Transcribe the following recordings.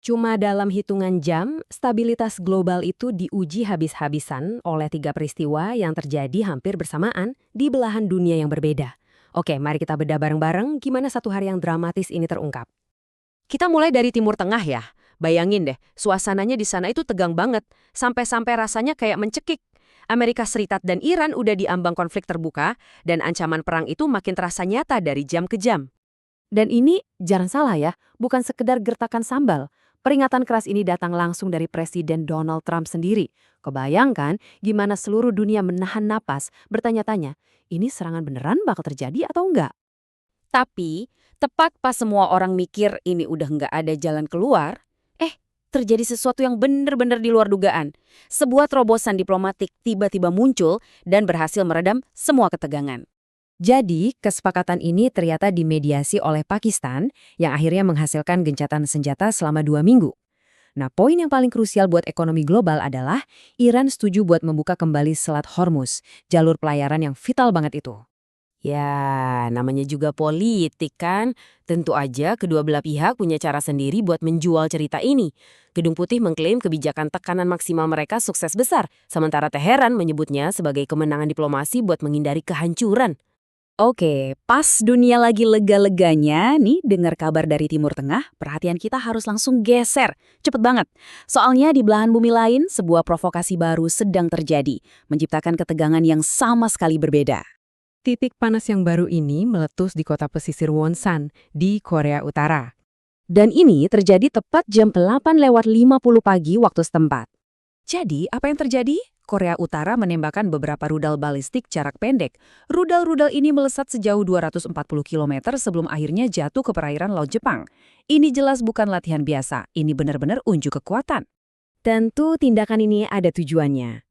Cuma dalam hitungan jam, stabilitas global itu diuji habis-habisan oleh tiga peristiwa yang terjadi hampir bersamaan di belahan dunia yang berbeda. Oke, mari kita bedah bareng-bareng gimana satu hari yang dramatis ini terungkap. Kita mulai dari Timur Tengah ya. Bayangin deh, suasananya di sana itu tegang banget. Sampai-sampai rasanya kayak mencekik. Amerika Serikat dan Iran udah diambang konflik terbuka, dan ancaman perang itu makin terasa nyata dari jam ke jam. Dan ini, jangan salah ya, bukan sekedar gertakan sambal. Peringatan keras ini datang langsung dari Presiden Donald Trump sendiri. Kebayangkan gimana seluruh dunia menahan napas, bertanya-tanya, ini serangan beneran bakal terjadi atau enggak? Tapi, tepat pas semua orang mikir ini udah nggak ada jalan keluar, terjadi sesuatu yang bener-bener di luar dugaan. Sebuah terobosan diplomatik tiba-tiba muncul dan berhasil meredam semua ketegangan. Jadi, kesepakatan ini ternyata dimediasi oleh Pakistan yang akhirnya menghasilkan gencatan senjata selama 2 minggu. Nah, poin yang paling krusial buat ekonomi global adalah Iran setuju buat membuka kembali Selat Hormuz, jalur pelayaran yang vital banget itu. Ya, namanya juga politik kan. Tentu aja kedua belah pihak punya cara sendiri buat menjual cerita ini. Gedung Putih mengklaim kebijakan tekanan maksimal mereka sukses besar, sementara Teheran menyebutnya sebagai kemenangan diplomasi buat menghindari kehancuran. Oke, pas dunia lagi lega-leganya nih dengar kabar dari Timur Tengah, perhatian kita harus langsung geser. Cepet banget. Soalnya di belahan bumi lain, sebuah provokasi baru sedang terjadi, menciptakan ketegangan yang sama sekali berbeda. Titik panas yang baru ini meletus di kota pesisir Wonsan di Korea Utara. Dan ini terjadi tepat jam 8:50 pagi waktu setempat. Jadi, apa yang terjadi? Korea Utara menembakkan beberapa rudal balistik jarak pendek. Rudal-rudal ini melesat sejauh 240 km sebelum akhirnya jatuh ke perairan Laut Jepang. Ini jelas bukan latihan biasa, ini benar-benar unjuk kekuatan. Tentu tindakan ini ada tujuannya.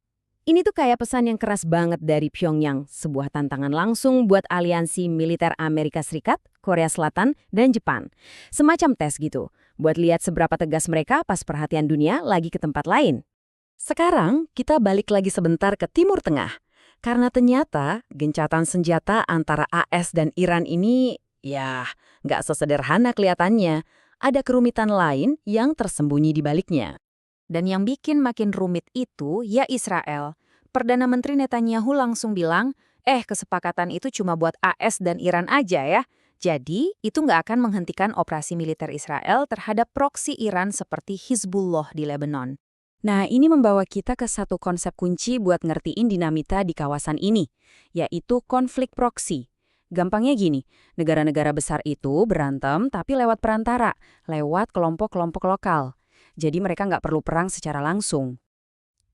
Ini tuh kayak pesan yang keras banget dari Pyongyang, sebuah tantangan langsung buat aliansi militer Amerika Serikat, Korea Selatan, dan Jepang. Semacam tes gitu, buat lihat seberapa tegas mereka pas perhatian dunia lagi ke tempat lain. Sekarang kita balik lagi sebentar ke Timur Tengah. Karena ternyata gencatan senjata antara AS dan Iran ini, ya, nggak sesederhana kelihatannya. Ada kerumitan lain yang tersembunyi di baliknya. Dan yang bikin makin rumit itu ya Israel. Perdana Menteri Netanyahu langsung bilang, kesepakatan itu cuma buat AS dan Iran aja ya. Jadi, itu nggak akan menghentikan operasi militer Israel terhadap proksi Iran seperti Hizbullah di Lebanon. Nah, ini membawa kita ke satu konsep kunci buat ngertiin dinamika di kawasan ini, yaitu konflik proksi. Gampangnya gini, negara-negara besar itu berantem tapi lewat perantara, lewat kelompok-kelompok lokal. Jadi mereka nggak perlu perang secara langsung.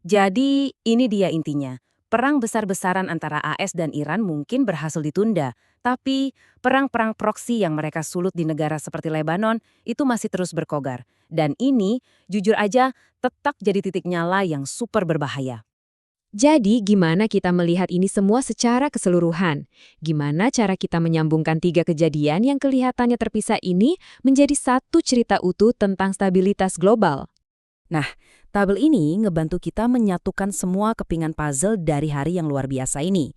Jadi, ini dia intinya. Perang besar-besaran antara AS dan Iran mungkin berhasil ditunda, tapi perang-perang proksi yang mereka sulut di negara seperti Lebanon itu masih terus berkogar. Dan ini, jujur aja, tetap jadi titik nyala yang super berbahaya. Jadi, gimana kita melihat ini semua secara keseluruhan? Gimana cara kita menyambungkan tiga kejadian yang kelihatannya terpisah ini menjadi satu cerita utuh tentang stabilitas global? Nah, tabel ini ngebantu kita menyatukan semua kepingan puzzle dari hari yang luar biasa ini.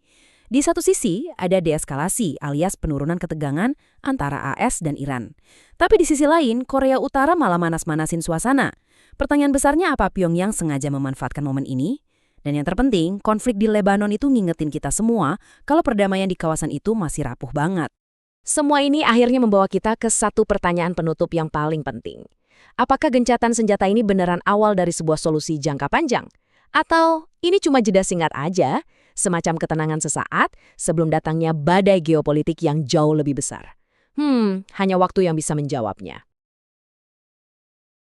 Di satu sisi, ada deeskalasi alias penurunan ketegangan antara AS dan Iran. Tapi di sisi lain, Korea Utara malah manas-manasin suasana. Pertanyaan besarnya apa Pyongyang sengaja memanfaatkan momen ini? Dan yang terpenting, konflik di Lebanon itu ngingetin kita semua kalau perdamaian di kawasan itu masih rapuh banget. Semua ini akhirnya membawa kita ke satu pertanyaan penutup yang paling penting. Apakah gencatan senjata ini beneran awal dari sebuah solusi jangka panjang? Atau ini cuma jeda singkat aja, semacam ketenangan sesaat sebelum datangnya badai geopolitik yang jauh lebih besar? Hanya waktu yang bisa menjawabnya.